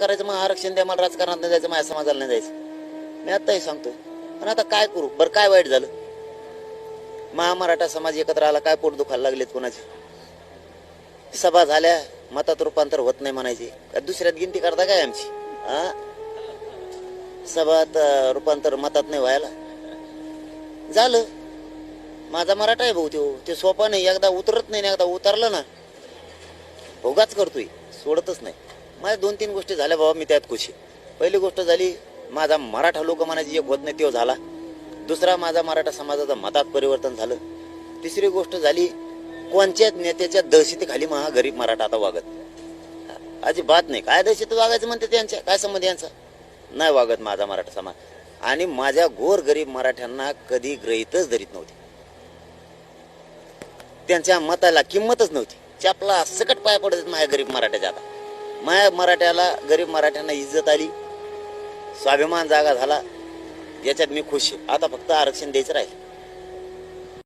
करायचं, मग आरक्षण द्या, मला राजकारणात नाही जायचं, माझ्या समाजाला नाही जायचं. मी आताही सांगतोय. पण आता काय करू बरं, काय वाईट झालं? मराठा समाज एकत्र आला, काय पोट दुखायला लागलेत कोणाचे? सभा झाल्या, मतात रूपांतर होत नाही म्हणायचे, काय दुसऱ्यात गिनती करता काय आमची? सभात रूपांतर मतात नाही व्हायला झालं. माझा मराठा आहे भाऊ, ते सोपा नाही, एकदा उतरत नाही, एकदा उतरलं ना भोगाच करतोय, सोडतच नाही. माझ्या 2-3 गोष्टी झाल्या बाबा, मी त्यात खुशी. पहिली गोष्ट झाली, माझा मराठा लोक म्हणायची एक होत नाही तो झाला. दुसरा, माझा मराठा समाजाचं मतात परिवर्तन झालं. तिसरी गोष्ट झाली, कोणत्याच नेत्याच्या दहशतीखाली गरीब मराठा आता वागत अजिबात नाही. काय दहशत वागायचं म्हणते त्यांच्या, काय संबंध यांचा? नाही वागत माझा मराठा समाज. आणि माझ्या गोर गरीब मराठ्यांना कधी गृहीतच धरीत नव्हती, त्यांच्या मताला किंमतच नव्हती. चापला सकट पाय पडत माझ्या गरीब मराठ्याच्या. आता माझ्या मराठ्याला, गरीब मराठ्यांना इज्जत आली, स्वाभिमान जागा झाला, याच्यात मी खुश आहे. आता फक्त आरक्षण द्यायचं राहील.